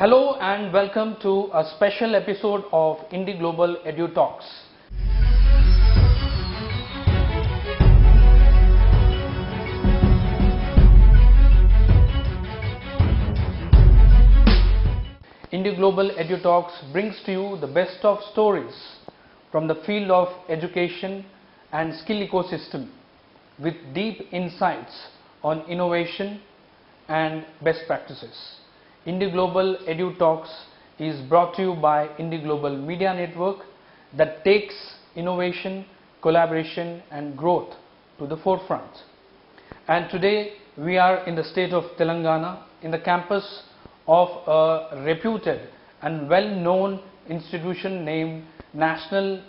Hello and welcome to a special episode of IndiGlobal EDUtalks. IndiGlobal EDUtalks brings to you the best of stories from the field of education and skill ecosystem with deep insights on innovation and best practices. IndiGlobal EDUtalks is brought to you by IndiGlobal Media Network that takes innovation, collaboration and growth to the forefront. And today we are in the state of Telangana in the campus of a reputed and well-known institution named National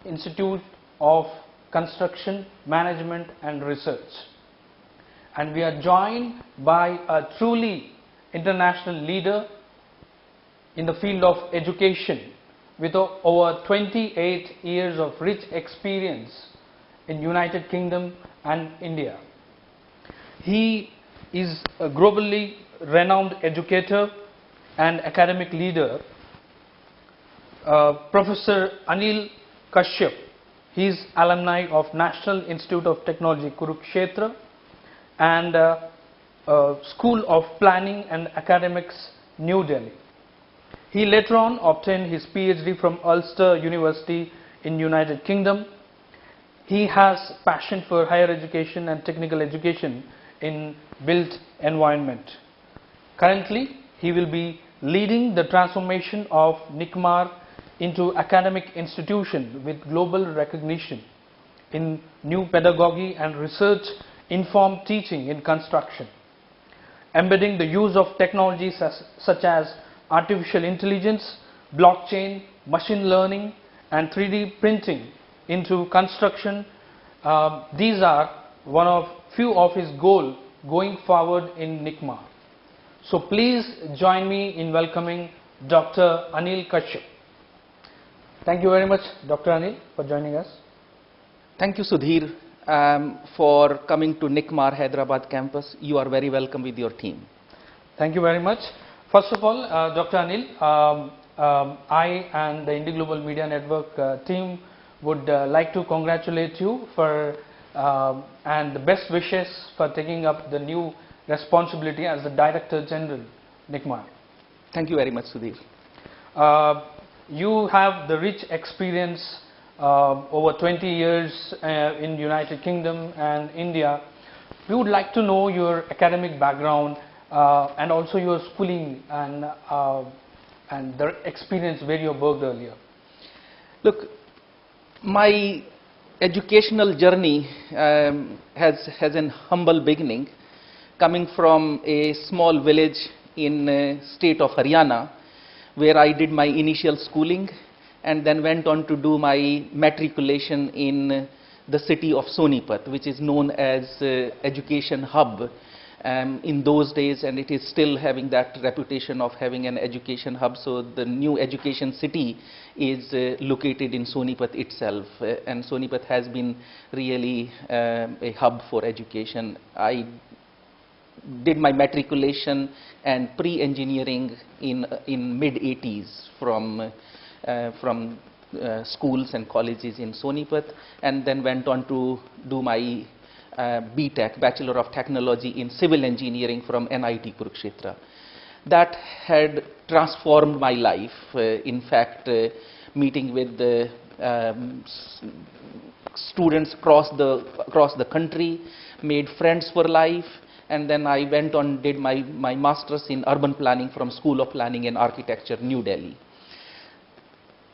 Institute of Construction, Management and Research. And we are joined by a truly international leader in the field of education with over 28 years of rich experience in United Kingdom and India. He is a globally renowned educator and academic leader, Professor Anil Kashyap. He is alumni of National Institute of Technology, Kurukshetra, and School of Planning and Academics, New Delhi. He later on obtained his PhD from Ulster University in United Kingdom. He has passion for higher education and technical education in built environment. Currently, he will be leading the transformation of NICMAR into academic institution with global recognition in new pedagogy and research informed teaching in construction, embedding the use of technologies such as artificial intelligence, blockchain, machine learning and 3D printing into construction. These are one of few of his goals going forward in NICMAR. So please join me in welcoming Dr. Anil Kashyap. Thank you very much, Dr. Anil, for joining us. Thank you, Sudheer, for coming to NICMAR Hyderabad campus. You are very welcome with your team. Thank you very much. First of all, Dr. Anil, I and the IndiGlobal Media Network team would like to congratulate you for and the best wishes for taking up the new responsibility as the Director General, NICMAR. Thank you very much, Sudheer. You have the rich experience over 20 years in United Kingdom and India. We would like to know your academic background and also your schooling and the experience where you worked earlier. Look, my educational journey has an humble beginning, coming from a small village in state of Haryana, where I did my initial schooling and then went on to do my matriculation in the city of Sonipat, which is known as education hub in those days, and it is still having that reputation of having an education hub. So the new education city is located in Sonipat itself, and Sonipat has been really a hub for education. I did my matriculation and pre-engineering in mid-80s from schools and colleges in Sonipat, and then went on to do my BTech, Bachelor of Technology in Civil Engineering from NIT Kurukshetra. That had transformed my life. In fact, meeting with the students across the country, made friends for life, and then I went on, did my master's in urban planning from School of Planning and Architecture, New Delhi.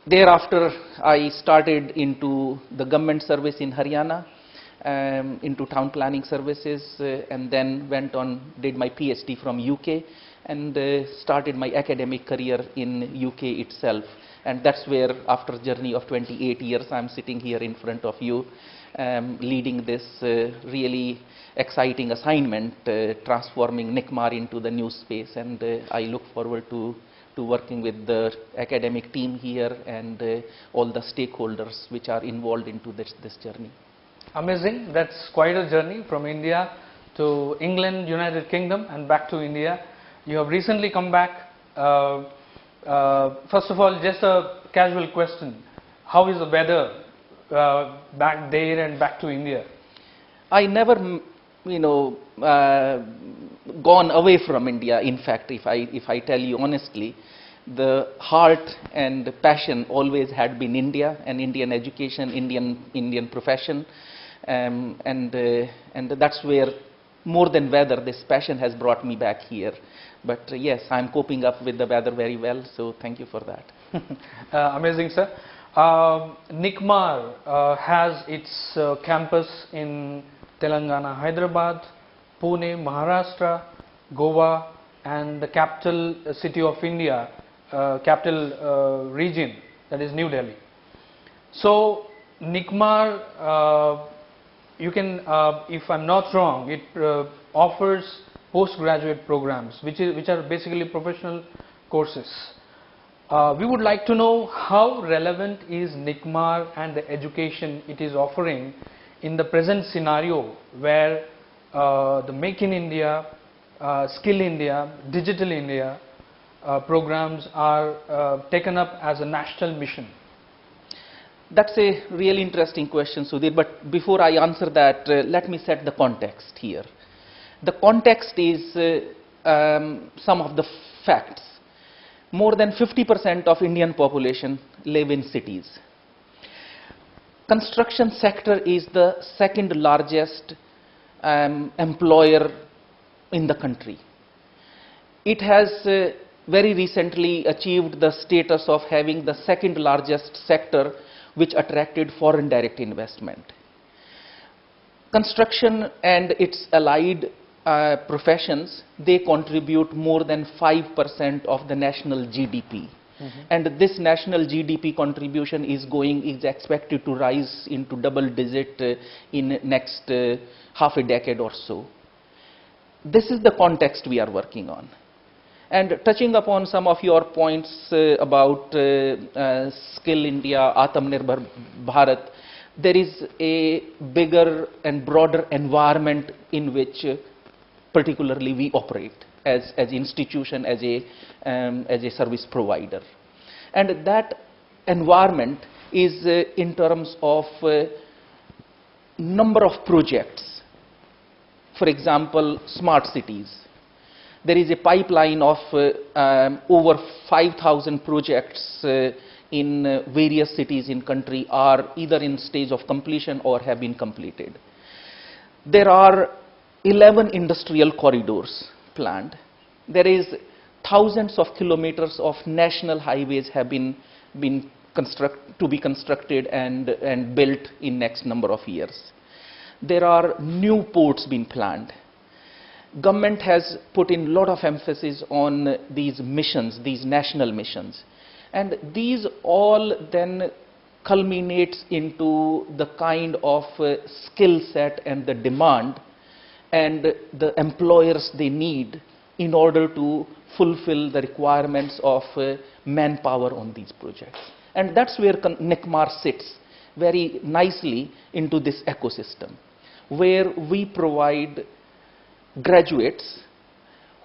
Thereafter, I started into the government service in Haryana, into town planning services, and then went on, did my PhD from UK, and started my academic career in UK itself. And that's where, after a journey of 28 years, I'm sitting here in front of you, leading this really exciting assignment, transforming NICMAR into the new space. And I look forward to working with the academic team here and all the stakeholders which are involved into this journey. Amazing. That's quite a journey from India to England, United Kingdom and back to India. You have recently come back First of all, just a casual question. How is the weather back there and back to India? I never, gone away from India. In fact, if I tell you honestly, the heart and passion always had been India and Indian education, Indian profession, and that's where more than weather, this passion has brought me back here. But yes, I'm coping up with the weather very well. So thank you for that. Amazing, sir. NICMAR has its campus in Telangana, Hyderabad, Pune, Maharashtra, Goa, and the capital city of India, capital region, that is New Delhi. So NICMAR, you can, if I'm not wrong, it offers postgraduate programs, which are basically professional courses. We would like to know how relevant is NICMAR and the education it is offering in the present scenario where the Make in India, Skill India, Digital India programs are taken up as a national mission. That's a really interesting question, Sudhir. But before I answer that, let me set the context here. The context is some of the facts. More than 50% of Indian population live in cities. Construction sector is the second largest employer in the country. It has very recently achieved the status of having the second largest sector, which attracted foreign direct investment. Construction and its allied professions, they contribute more than 5% of the national GDP. And this national GDP contribution is expected to rise into double digit in next half a decade or so. This is the context we are working on. And touching upon some of your points about Skill India, Atmanirbhar Bharat, there is a bigger and broader environment in which particularly we operate as institution, as a service provider. And that environment is in terms of number of projects. For example, smart cities. There is a pipeline of over 5,000 projects in various cities in country are either in stage of completion or have been completed. There are 11 industrial corridors planned. There is thousands of kilometers of national highways have been to be constructed and built in next number of years. There are new ports being planned. Government has put in a lot of emphasis on these missions, these national missions. And these all then culminates into the kind of skill set and the demand and the employers they need in order to fulfill the requirements of manpower on these projects. And that's where NICMAR sits very nicely into this ecosystem, where we provide graduates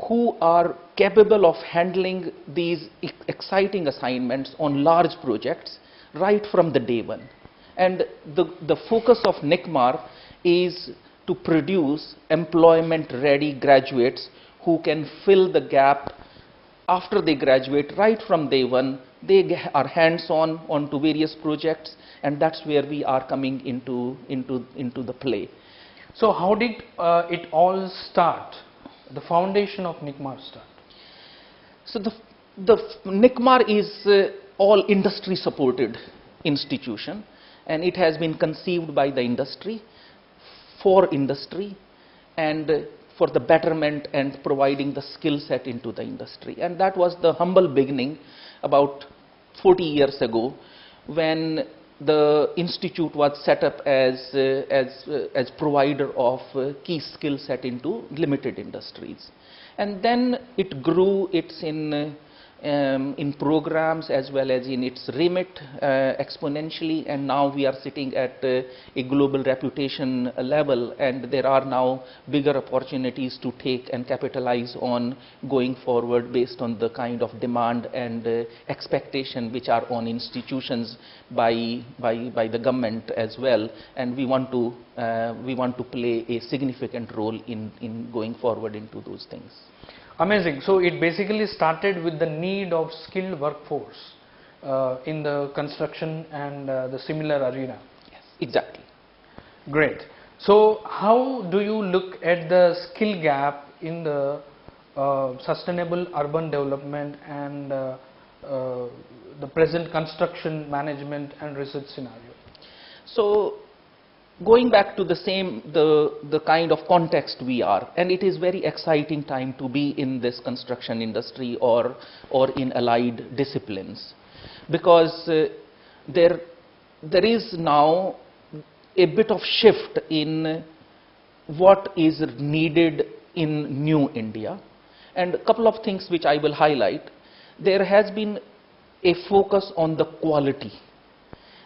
who are capable of handling these exciting assignments on large projects right from the day one. And the focus of NICMAR is to produce employment-ready graduates who can fill the gap after they graduate right from day one. They are hands-on onto various projects, and that's where we are coming into the play. So how did it all start? The foundation of NICMAR start? So the NICMAR is all industry supported institution, and it has been conceived by the industry, for industry, and for the betterment and providing the skill set into the industry. And that was the humble beginning about 40 years ago, when the institute was set up as provider of key skill set into limited industries. And then it grew. It's in in programs as well as in its remit exponentially, and now we are sitting at a global reputation level, and there are now bigger opportunities to take and capitalize on going forward based on the kind of demand and expectation which are on institutions by the government as well, and we want to play a significant role in going forward into those things. Amazing. So it basically started with the need of skilled workforce in the construction and the similar arena. Yes, exactly. Great. So how do you look at the skill gap in the sustainable urban development and the present construction management and research scenario? So going back to the kind of context we are, and it is very exciting time to be in this construction industry or in allied disciplines, because there is now a bit of shift in what is needed in new India, and a couple of things which I will highlight. There has been a focus on the quality,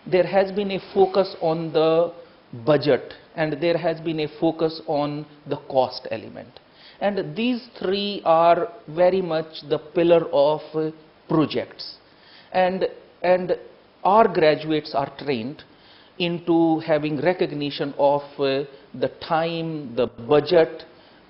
there has been a focus on the budget, and there has been a focus on the cost element, and these three are very much the pillar of projects, and our graduates are trained into having recognition of the time, the budget,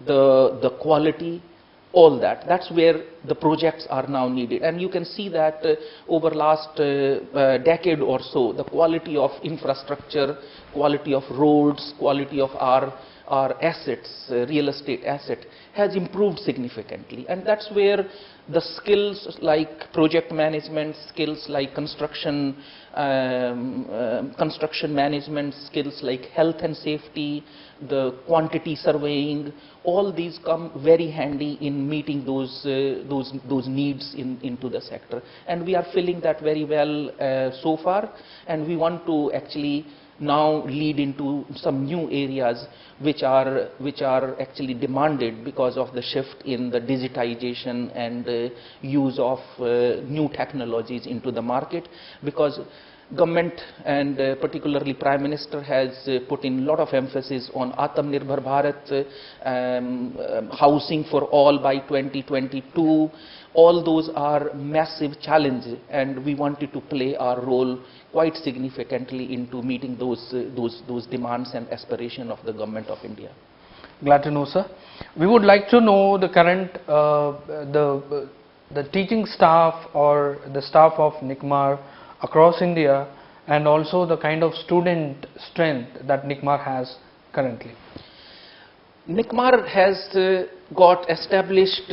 the quality, all that. That's where the projects are now needed, and you can see that over last decade or so, the quality of infrastructure, quality of roads, quality of our assets, real estate asset has improved significantly, and that's where the skills like project management, skills like construction management, skills like health and safety, the quantity surveying, all these come very handy in meeting those needs into the sector, and we are filling that very well so far, and we want to actually now lead into some new areas which are actually demanded because of the shift in the digitization and use of new technologies into the market, because government and particularly Prime Minister has put in a lot of emphasis on Atmanirbhar Bharat, housing for all by 2022. All those are massive challenges, and we wanted to play our role quite significantly into meeting those demands and aspiration of the Government of India. Glad to know, sir. We would like to know the current the teaching staff or the staff of NICMAR across India, and also the kind of student strength that NICMAR has currently. NICMAR has got established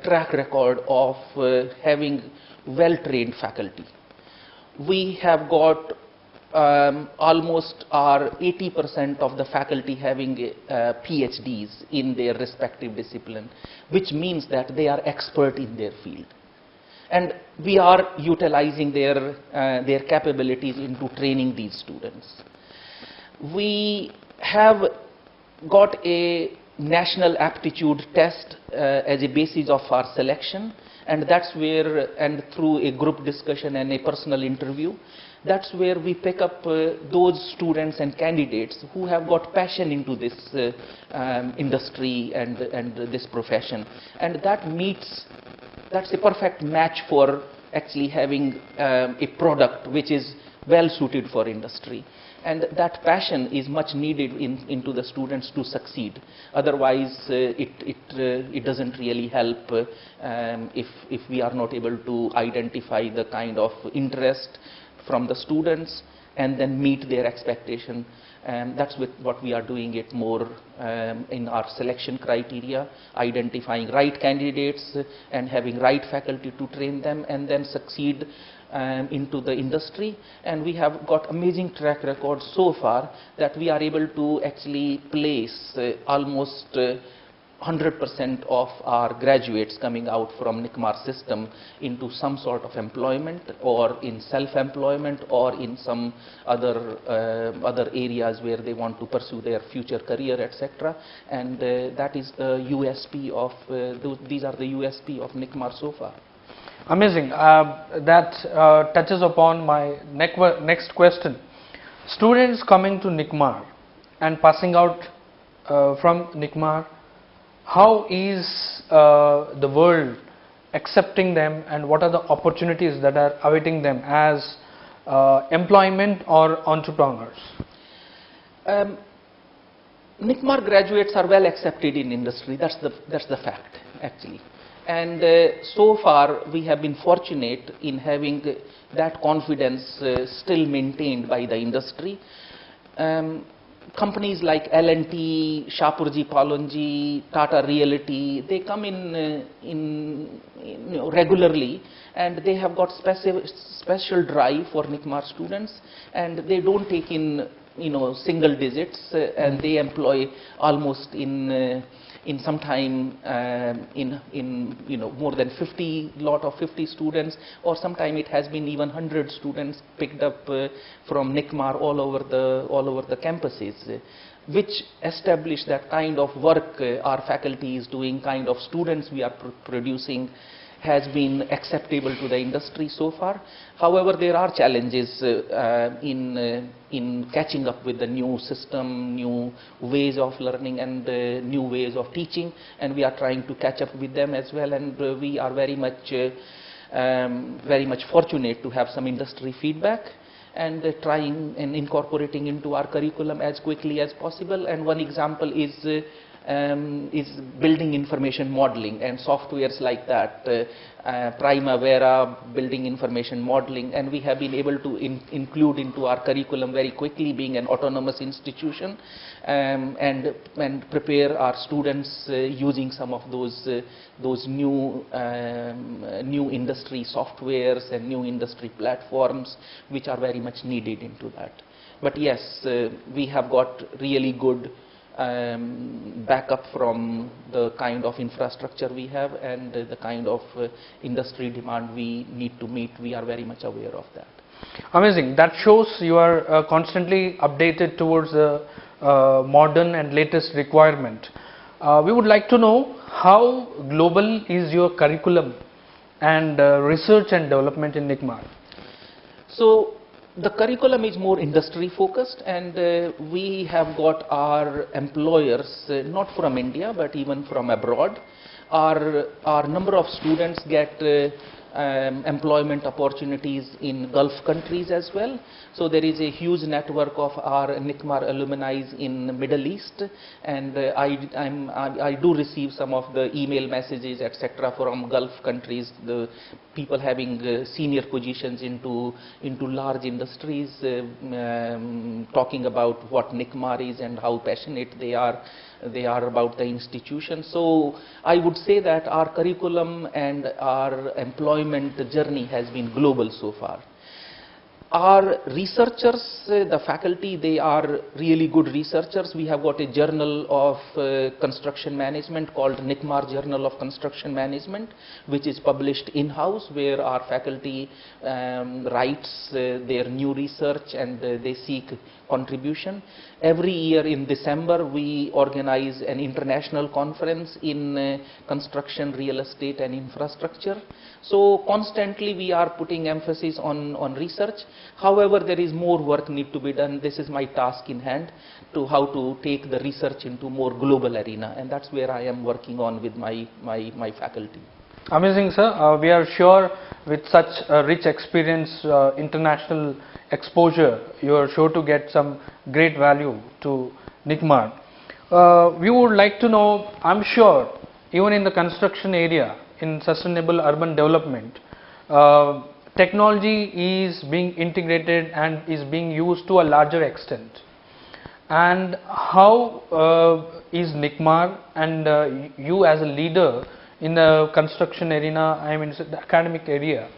track record of having well-trained faculty. We have got almost our 80% of the faculty having PhDs in their respective discipline, which means that they are expert in their field. And we are utilizing their capabilities into training these students. We have got a national aptitude test as a basis of our selection, and that's where, and through a group discussion and a personal interview, that's where we pick up those students and candidates who have got passion into this industry and this profession, and that's a perfect match for actually having a product which is well suited for industry. And that passion is much needed into the students to succeed. Otherwise, it doesn't really help if we are not able to identify the kind of interest from the students and then meet their expectation. And that's what we are doing it more in our selection criteria, identifying right candidates and having right faculty to train them and then succeed into the industry. And we have got amazing track record so far that we are able to actually place almost 100% of our graduates coming out from NICMAR system into some sort of employment or in self-employment or in some other areas where they want to pursue their future career, etc. And that is the USP of these are the USP of NICMAR so far. Amazing. That touches upon my next question. Students coming to NICMAR and passing out from NICMAR, how is the world accepting them, and what are the opportunities that are awaiting them as employment or entrepreneurs? NICMAR graduates are well accepted in industry. That's the fact, actually. And so far we have been fortunate in having that confidence still maintained by the industry. Companies like L&T, Shapurji Palonji, Tata Realty, they come in regularly, and they have got special drive for NICMAR students, and they don't take in single digits, and they employ almost in some time more than 50 students, or sometime it has been even 100 students picked up from NICMAR all over the campuses, which establish that kind of work our faculty is doing, kind of students we are producing, has been acceptable to the industry so far. However, there are challenges in catching up with the new system, new ways of learning, and new ways of teaching, and we are trying to catch up with them as well, and we are very much fortunate to have some industry feedback and trying and incorporating into our curriculum as quickly as possible. And one example is building information modeling and softwares like that, Primavera, building information modeling, and we have been able to include into our curriculum very quickly, being an autonomous institution, and prepare our students using some of those new industry softwares and new industry platforms, which are very much needed into that. But yes, we have got really good backup from the kind of infrastructure we have and the kind of industry demand we need to meet. We are very much aware of that. Amazing. That shows you are constantly updated towards the modern and latest requirement. We would like to know how global is your curriculum and research and development in NICMAR? So the curriculum is more industry focused, and we have got our employers not from India but even from abroad. Our number of students get employment opportunities in Gulf countries as well. So there is a huge network of our NICMAR alumni in the Middle East, and I do receive some of the email messages etc. from Gulf countries, the people having senior positions into large industries, talking about what NICMAR is and how passionate they are about the institution. So I would say that our curriculum and our employment journey has been global so far. Our researchers, the faculty, they are really good researchers. We have got a journal of construction management called NICMAR Journal of Construction Management, which is published in-house, where our faculty writes their new research and they seek contribution. Every year in December we organize an international conference in construction, real estate and infrastructure. So constantly we are putting emphasis on research. However, there is more work need to be done. This is my task in hand, to how to take the research into more global arena, and that's where I am working on with my faculty. Amazing, sir. We are sure with such rich experience, international exposure, you are sure to get some great value to NICMAR. We would like to know, I'm sure even in the construction area, in sustainable urban development, technology is being integrated and is being used to a larger extent. And how is NICMAR and you as a leader in the construction arena, I mean the academic area,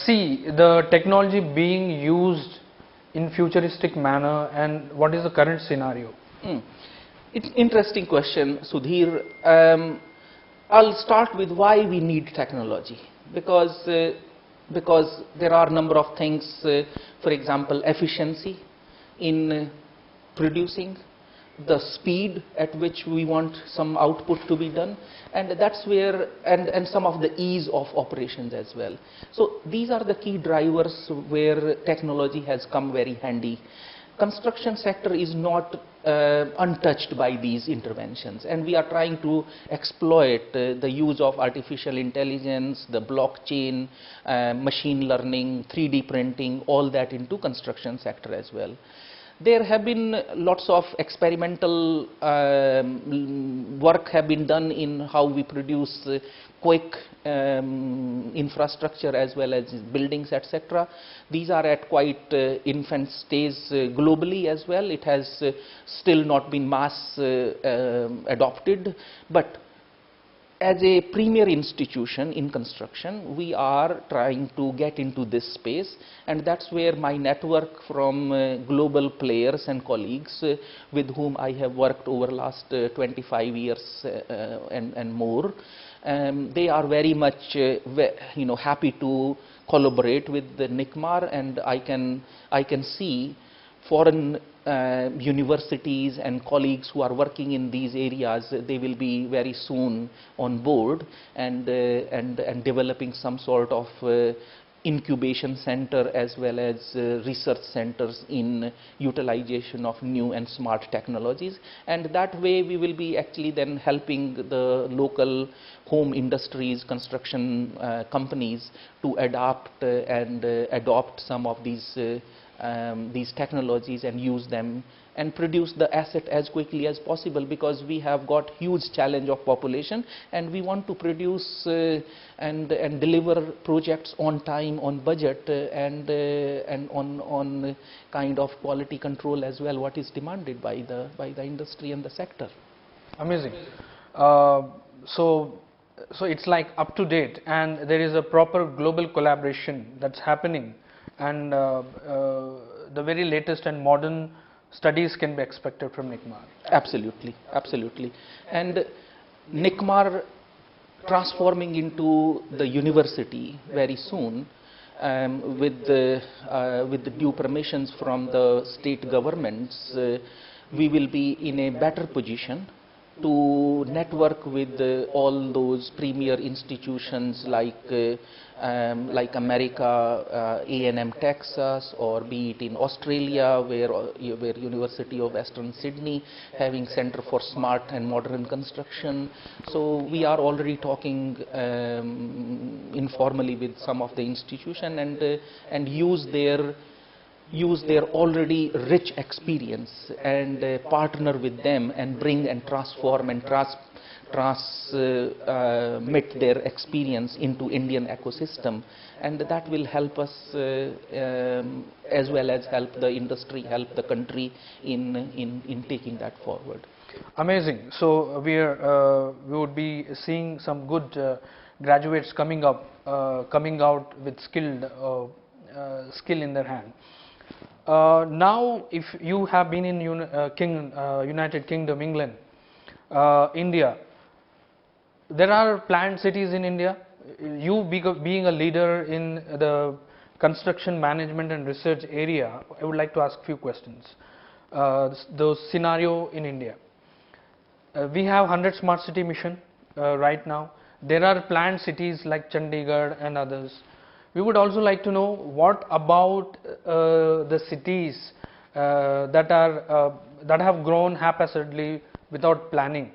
see the technology being used in futuristic manner, and what is the current scenario? It's an interesting question, Sudhir. I'll start with why we need technology, because there are a number of things, for example, efficiency in producing, the speed at which we want some output to be done, and that's where, and some of the ease of operations as well. So these are the key drivers where technology has come very handy. Construction sector is not untouched by these interventions, and we are trying to exploit the use of artificial intelligence, the blockchain, machine learning, 3D printing, all that into construction sector as well. There have been lots of experimental work have been done in how we produce quick infrastructure as well as buildings, etc. These are at quite infant stage globally as well. It has still not been mass adopted, but as a premier institution in construction, we are trying to get into this space, and that's where my network from global players and colleagues with whom I have worked over last 25 years and more, they are very much happy to collaborate with the NICMAR, and I can see foreign universities and colleagues who are working in these areas. They will be very soon on board and developing some sort of incubation center as well as research centers in utilization of new and smart technologies, and that way we will be actually then helping the local home industries, construction companies to adapt and adopt some of these technologies and use them and produce the asset as quickly as possible, because we have got huge challenge of population, and we want to produce and deliver projects on time, on budget, and on kind of quality control as well, what is demanded by the industry and the sector. Amazing. So it's like up to date, and there is a proper global collaboration that's happening, and the very latest and modern studies can be expected from NICMAR. Absolutely, absolutely. And NICMAR transforming into the university very soon, with the due permissions from the state governments, we will be in a better position to network with all those premier institutions like America, A&M Texas, or be it in Australia, where University of Western Sydney having Center for Smart and Modern Construction. So we are already talking informally with some of the institution and use their already rich experience and partner with them and bring and transform and transmit their experience into Indian ecosystem, and that will help us as well as help the industry, help the country in taking that forward. Amazing. So we would be seeing some good graduates coming out with skill in their hand. Now, if you have been in United Kingdom, England, India, there are planned cities in India. You being a leader in the construction management and research area, I would like to ask a few questions. The scenario in India. We have 100 smart city mission right now. There are planned cities like Chandigarh and others. We would also like to know what about the cities that have grown haphazardly without planning,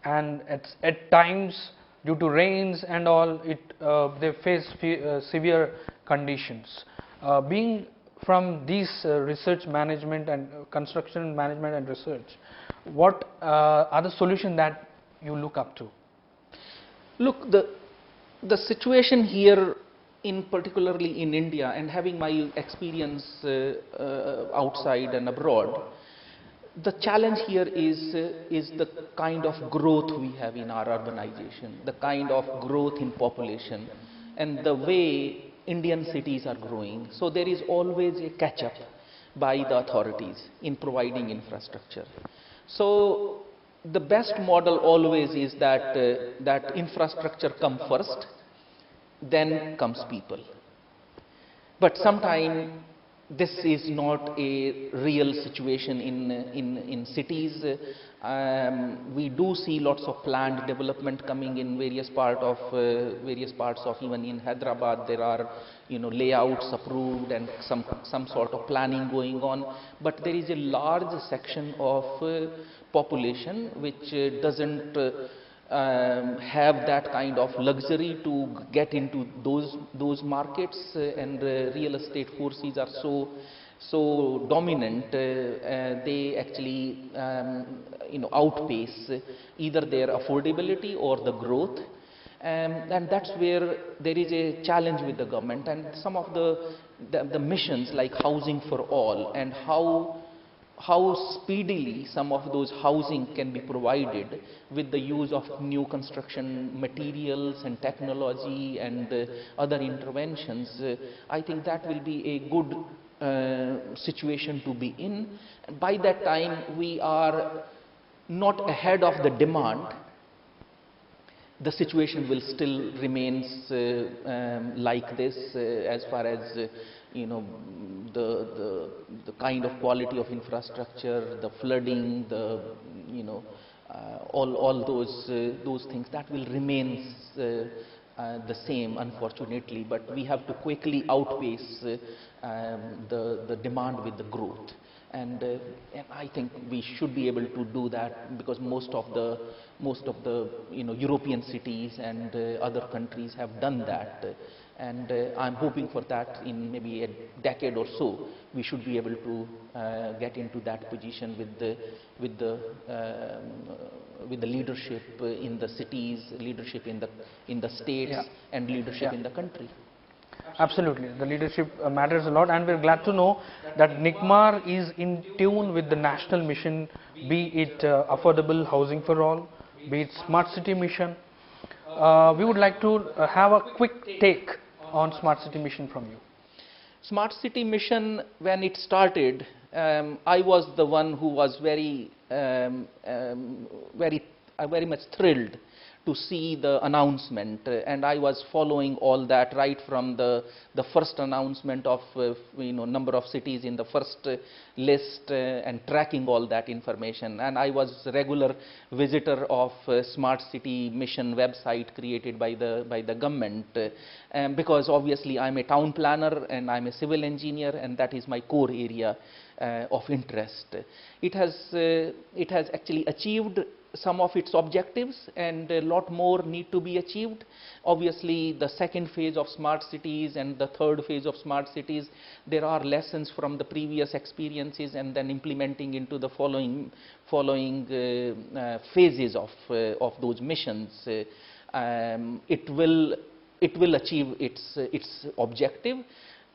and at times due to rains and all, they face severe conditions. Being from these research management and construction management and research, what are the solutions that you look up to? Look, the situation here, particularly in India, and having my experience outside and abroad, the challenge here is the kind of growth we have in our urbanization, the kind of growth in population, and the way Indian cities are growing. So there is always a catch-up by the authorities in providing infrastructure. So the best model always is that infrastructure comes first, then comes people. But sometimes this is not a real situation in cities. We do see lots of planned development coming in various parts of even in Hyderabad. There are layouts approved and some sort of planning going on, but there is a large section of population which doesn't have that kind of luxury to get into those markets, and real estate forces are so dominant. They actually outpace either their affordability or the growth, and that's where there is a challenge with the government. And some of the missions like housing for all, and how speedily some of those housing can be provided with the use of new construction materials and technology and other interventions. I think that will be a good situation to be in. By that time, we are not ahead of the demand. The situation will still remains like this as far as the kind of quality of infrastructure, the flooding, all those things, that will remain the same, unfortunately. But we have to quickly outpace the demand with the growth. And I think we should be able to do that, because most of the European cities and other countries have done that, and I'm hoping for that in maybe a decade or so we should be able to get into that position with the leadership in the cities, leadership in the states, and leadership in the country. Absolutely, the leadership matters a lot, and we're glad to know that NICMAR is in tune with the national mission, be it affordable housing for all, be it smart city mission. We would like to have a quick take on smart city mission from you. Smart city mission, when it started, I was the one who was very much thrilled to see the announcement, and I was following all that right from the first announcement of number of cities in the first list, and tracking all that information. And I was a regular visitor of smart city mission website created by the government, because obviously I'm a town planner and I'm a civil engineer, and that is my core area of interest. It has actually achieved some of its objectives, and a lot more need to be achieved. Obviously, the second phase of smart cities and the third phase of smart cities, there are lessons from the previous experiences, and then implementing into the following phases of those missions. It will achieve its objective.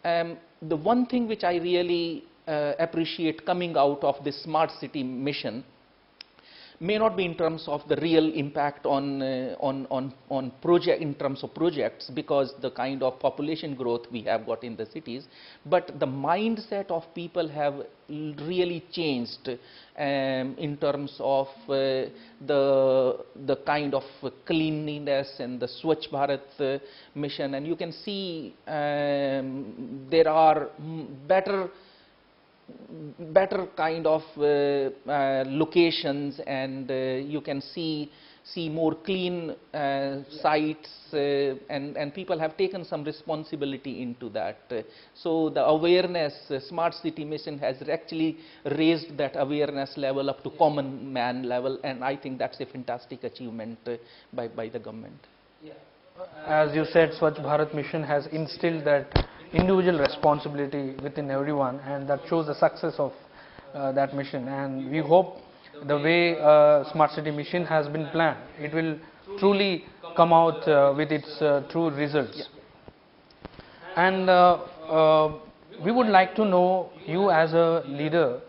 The one thing which I really appreciate coming out of this smart city mission may not be in terms of the real impact on project, in terms of projects, because the kind of population growth we have got in the cities, but the mindset of people have really changed in terms of the kind of cleanliness and the Swachh Bharat mission. And you can see there are better kind of locations, and you can see more clean sites, and people have taken some responsibility into that. So the awareness, smart city mission has actually raised that awareness level up to common man level, and I think that's a fantastic achievement by the government. As you said, Swachh Bharat mission has instilled that individual responsibility within everyone, and that shows the success of that mission. And we hope the way smart city mission has been planned, it will truly come out with its true results. And we would like to know, you as a leader,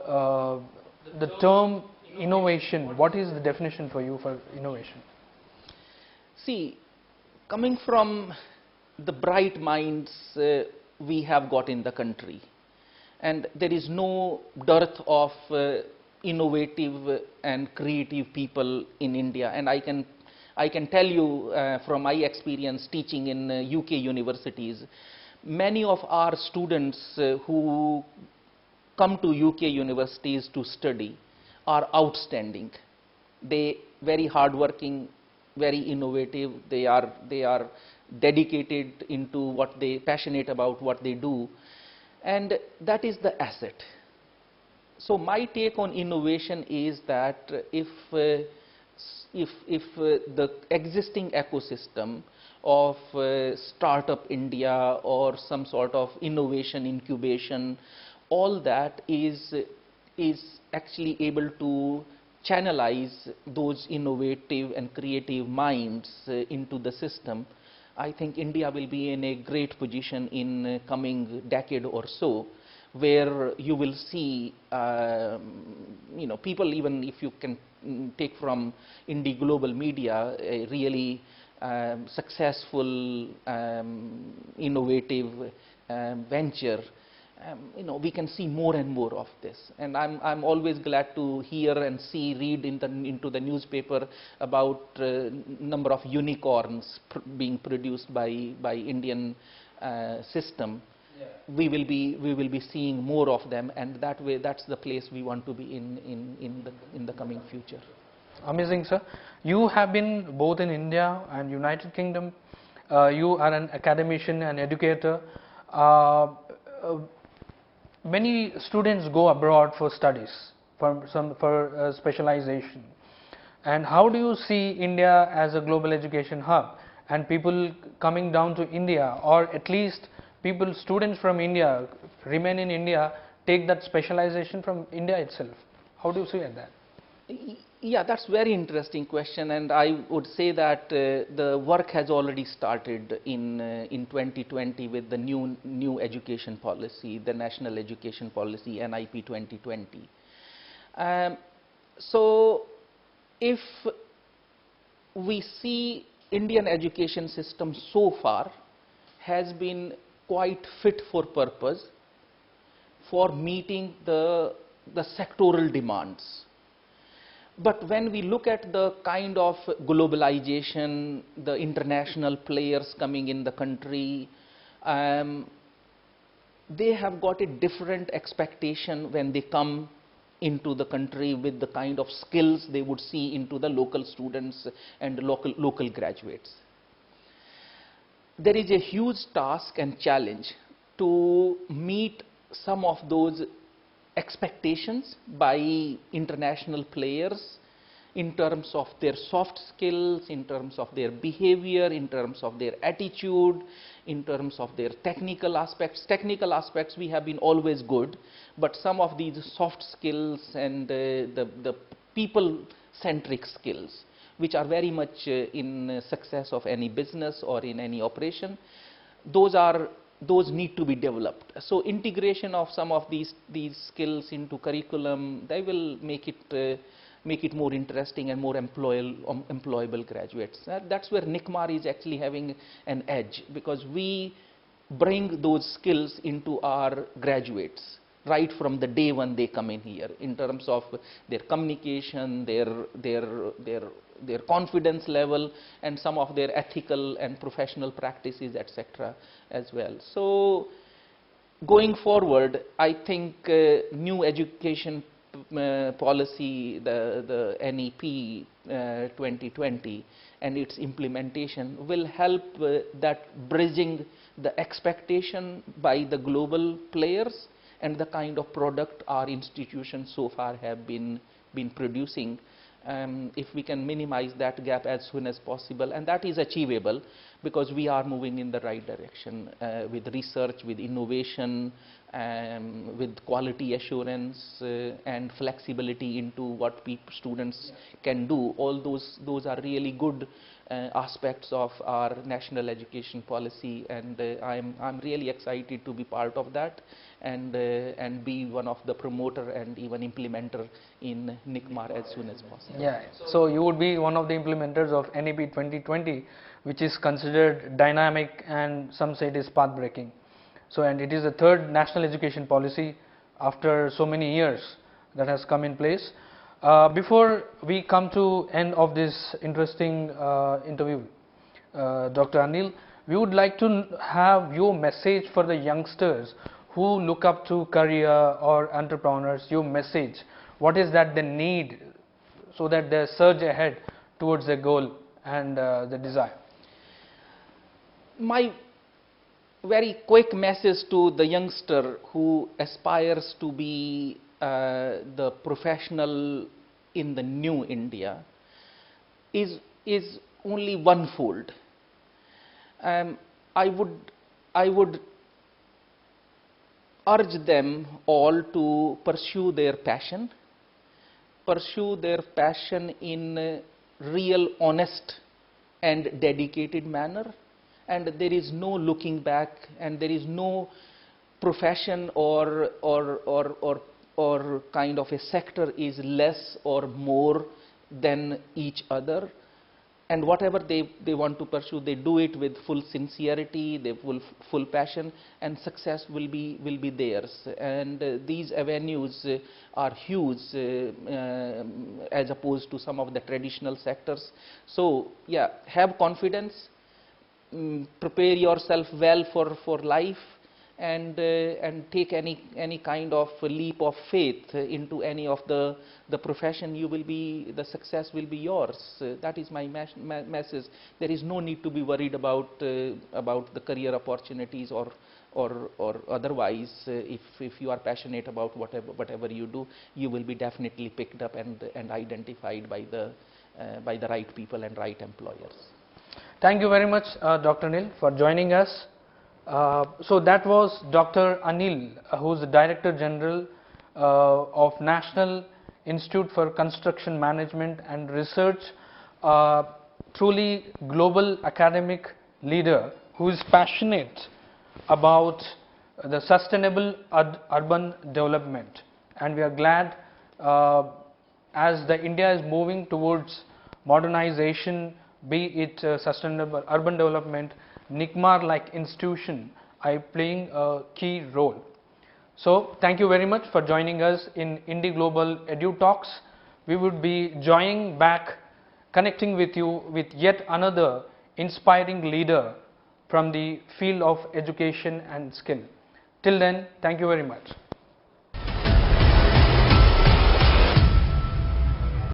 the term innovation, what is the definition for you for innovation? See, coming from the bright minds we have got in the country, and there is no dearth of innovative and creative people in India, and I can tell you from my experience teaching in UK universities, Many of our students who come to UK universities to study are outstanding. They very hardworking, very innovative. They are dedicated into what they passionate about what they do, and that is the asset. So my take on innovation is that if the existing ecosystem of Startup India or some sort of innovation incubation, all that is actually able to channelize those innovative and creative minds into the system, I think India will be in a great position in coming decade or so, where you will see, people, even if you can take from IndiGlobal Media, a really successful, innovative venture. We can see more and more of this, and I'm always glad to hear and see, read into the newspaper about number of unicorns being produced by Indian system. Yeah. We will be seeing more of them, and that way, that's the place we want to be in the coming future. Amazing, sir. You have been both in India and United Kingdom. You are an academician and educator. Many students go abroad for studies, for specialization. And how do you see India as a global education hub, and people coming down to India, or at least students from India remain in India, take that specialization from India itself? How do you see that? Yeah, that's very interesting question, and I would say that the work has already started in 2020 with the new education policy, the National Education Policy, NIP 2020. So if we see Indian education system so far has been quite fit for purpose for meeting the sectoral demands. But when we look at the kind of globalization, the international players coming in the country, they have got a different expectation when they come into the country with the kind of skills they would see into the local students and local graduates. There is a huge task and challenge to meet some of those expectations by international players in terms of their soft skills, in terms of their behavior, in terms of their attitude, in terms of their technical aspects. Technical aspects we have been always good, but some of these soft skills and the people-centric skills, which are very much in success of any business or in any operation, those need to be developed. So integration of some of these skills into curriculum, they will make it more interesting and more employable graduates. That's where NICMAR is actually having an edge, because we bring those skills into our graduates right from the day when they come in here, in terms of their communication, their confidence level, and some of their ethical and professional practices, etc. as well. So going forward, I think new education policy, the NEP 2020 and its implementation will help that bridging the expectation by the global players and the kind of product our institutions so far have been producing. If we can minimize that gap as soon as possible, and that is achievable because we are moving in the right direction with research, with innovation, with quality assurance and flexibility into what students can do. All those are really good aspects of our national education policy, and I'm really excited to be part of that and be one of the promoter and even implementer in NICMAR as soon as possible. Yeah, so you would be one of the implementers of NEP 2020, which is considered dynamic and some say it is path-breaking. So, and it is the third national education policy after so many years that has come in place. Before we come to end of this interesting interview, Dr. Anil, we would like to have your message for the youngsters who look up to career or entrepreneurs, your message. What is that they need so that they surge ahead towards their goal and the desire? My very quick message to the youngster who aspires to be the professional in the new India is only onefold. I would urge them all to pursue their passion in a real, honest and dedicated manner, and there is no looking back, and there is no profession or kind of a sector is less or more than each other. And whatever they want to pursue, they do it with full sincerity, they full passion, and success will be theirs. And these avenues are huge as opposed to some of the traditional sectors. So yeah, have confidence, prepare yourself well for life, and take any kind of leap of faith into any of the profession. The success will be yours. That is my message. There is no need to be worried about the career opportunities or otherwise. If you are passionate about whatever you do, you will be definitely picked up and identified by the right people and right employers. Thank you very much, Dr. Anil, for joining us. So that was Dr. Anil, who is the Director General of National Institute for Construction Management and Research, truly global academic leader who is passionate about the sustainable urban development. And we are glad as the India is moving towards modernization, be it sustainable urban development, NICMAR like institution are playing a key role. So thank you very much for joining us in IndiGlobal EDUtalks. We would be joining back, connecting with you with yet another inspiring leader from the field of education and skill. Till then, thank you very much.